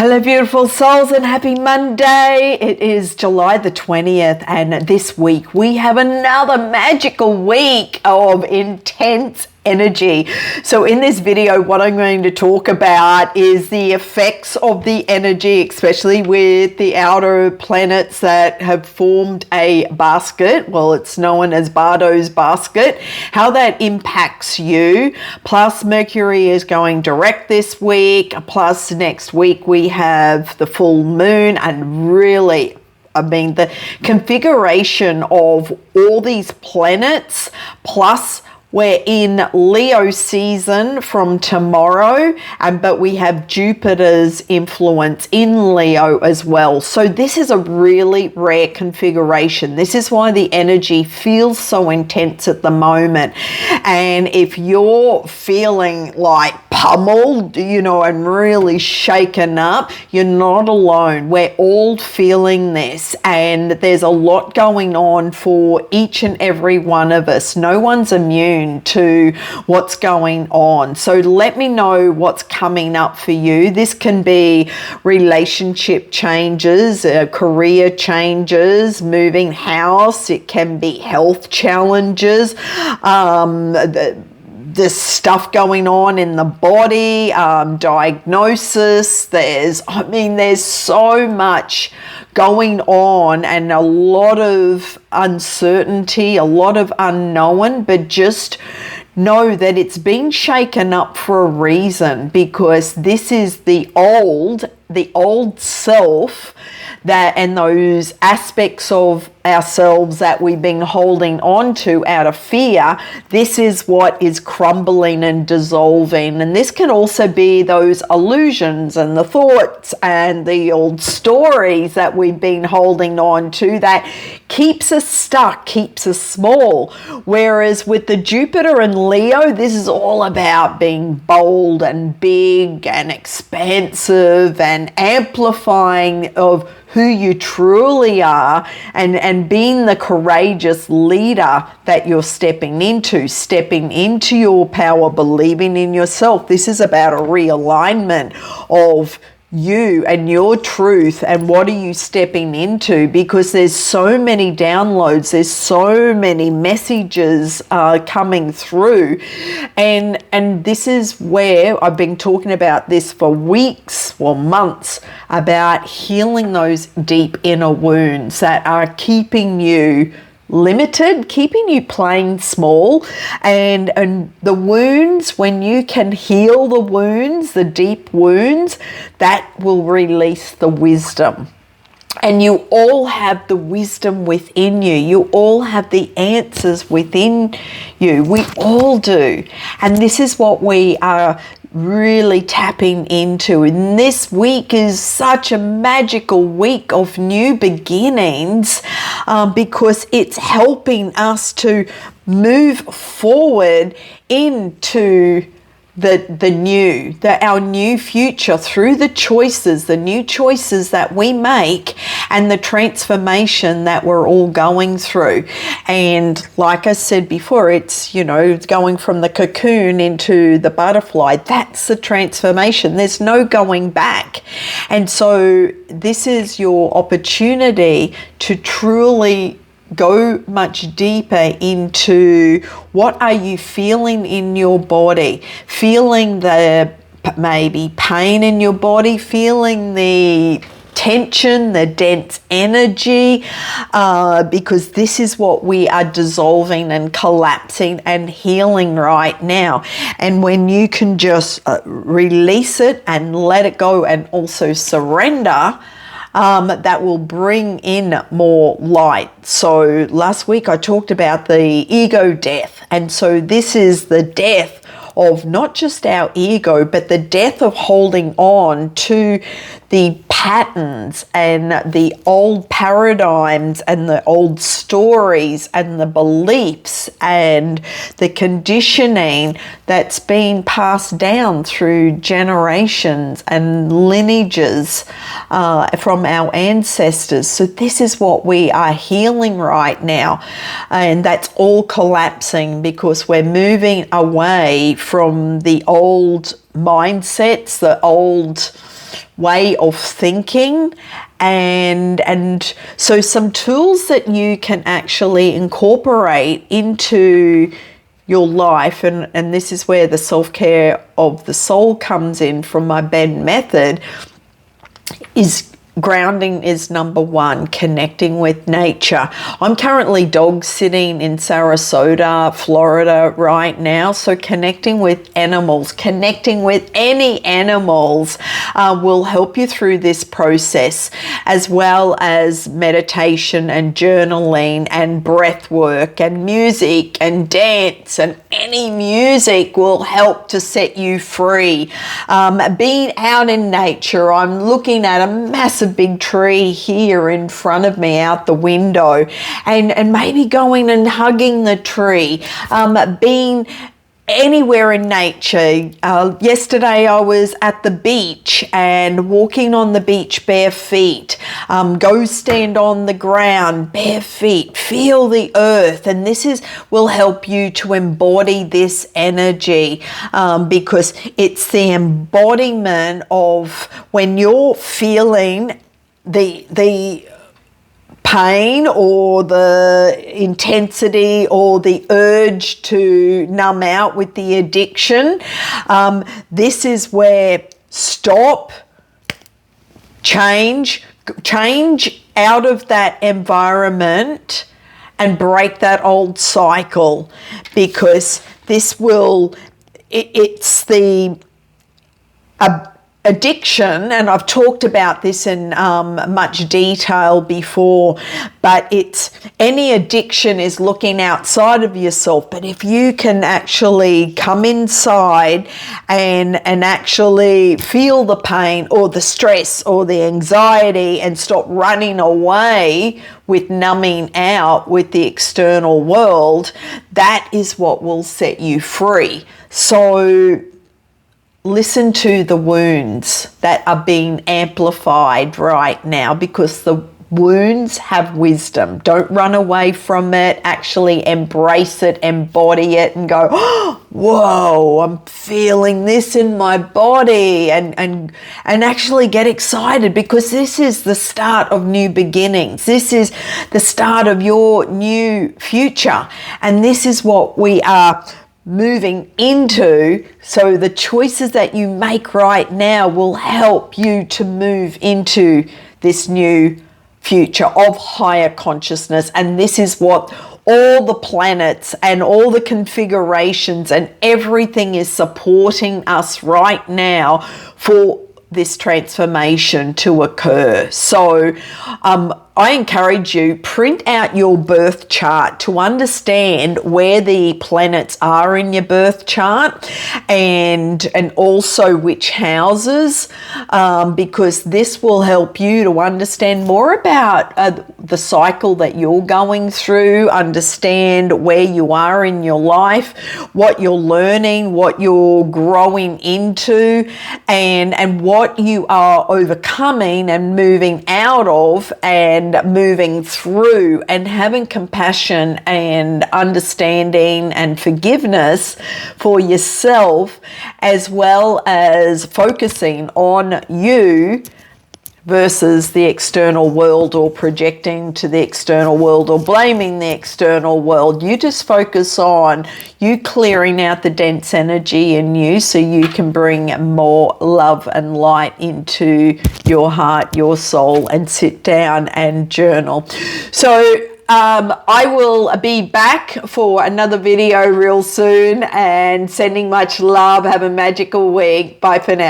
Hello, beautiful souls, and happy Monday. It is July the 20th, and this week we have another magical week of intense energy. So in this video, what I'm going to talk about is the effects of the energy, especially with the outer planets that have formed a basket. Well, it's known as Bardo's basket, how that impacts you. Plus, Mercury is going direct this week. Plus, next week we have the full moon, and really, the configuration of all these planets, plus we're in Leo season from tomorrow, but we have Jupiter's influence in Leo as well. So this is a really rare configuration. This is why the energy feels so intense at the moment. And if you're feeling like pummeled, and really shaken up, you're not alone. We're all feeling this, and there's a lot going on for each and every one of us. No one's immune to what's going on. So let me know what's coming up for you. This can be relationship changes, career changes, moving house. It can be health challenges, there's stuff going on in the body, diagnosis. There's so much going on, and a lot of uncertainty, a lot of unknown, but just know that it's been shaken up for a reason, because this is the old self, that and those aspects of ourselves that we've been holding on to out of fear. This is what is crumbling and dissolving. And this can also be those illusions and the thoughts and the old stories that we've been holding on to that keeps us stuck, keeps us small. Whereas with the Jupiter and Leo, this is all about being bold and big and expansive and amplifying of who you truly are, and being the courageous leader that you're stepping into your power, believing in yourself. This is about a realignment of you and your truth, and what are you stepping into, because there's so many downloads, there's so many messages coming through, and this is where I've been talking about this for weeks, well, months, about healing those deep inner wounds that are keeping you limited, keeping you playing small, and the wounds, when you can heal the wounds, the deep wounds, that will release the wisdom. And you all have the wisdom within you. You all have the answers within you. We all do. And this is what we are really tapping into. And this week is such a magical week of new beginnings, because it's helping us to move forward into our new future through the new choices that we make, and the transformation that we're all going through. And like I said before, it's going from the cocoon into the butterfly. That's the transformation. There's no going back. And so this is your opportunity to truly go much deeper into what are you feeling in your body, feeling the maybe pain in your body, feeling the tension, the dense energy, because this is what we are dissolving and collapsing and healing right now. And when you can just release it and let it go, and also surrender, that will bring in more light. So last week I talked about the ego death, and so this is the death of not just our ego, but the death of holding on to the patterns and the old paradigms and the old stories and the beliefs and the conditioning that's been passed down through generations and lineages from our ancestors. So this is what we are healing right now, and that's all collapsing because we're moving away from the old mindsets, the old way of thinking. And so some tools that you can actually incorporate into your life, and this is where the self-care of the soul comes in from my Bend method, is grounding is number one, connecting with nature. I'm currently dog sitting in Sarasota, Florida right now, so connecting with animals, connecting with any animals will help you through this process, as well as meditation and journaling and breath work and music and dance, and any music will help to set you free. Being out in nature, I'm looking at a massive big tree here in front of me out the window, and maybe going and hugging the tree, being anywhere in nature. Yesterday I was at the beach and walking on the beach bare feet. Go stand on the ground bare feet, feel the earth, and this will help you to embody this energy, because it's the embodiment of when you're feeling the pain or the intensity or the urge to numb out with the addiction. This is where stop, change out of that environment and break that old cycle, because this will, it's the addiction, and I've talked about this in much detail before, but it's any addiction is looking outside of yourself. But if you can actually come inside and actually feel the pain or the stress or the anxiety and stop running away with numbing out with the external world, that is what will set you free. So listen to the wounds that are being amplified right now, because the wounds have wisdom. Don't run away from it. Actually embrace it, embody it, and go, oh, whoa, I'm feeling this in my body, and actually get excited, because this is the start of new beginnings. This is the start of your new future, and this is what we are moving into. So the choices that you make right now will help you to move into this new future of higher consciousness. And this is what all the planets and all the configurations and everything is supporting us right now for this transformation to occur. So I encourage you, print out your birth chart to understand where the planets are in your birth chart, and also which houses, because this will help you to understand more about the cycle that you're going through, understand where you are in your life, what you're learning, what you're growing into, and what you are overcoming and moving out of and moving through, and having compassion and understanding and forgiveness for yourself, as well as focusing on you versus the external world, or projecting to the external world, or blaming the external world. You just focus on you clearing out the dense energy in you, so you can bring more love and light into your heart, your soul, and sit down and journal. So I will be back for another video real soon, and sending much love. Have a magical week. Bye for now.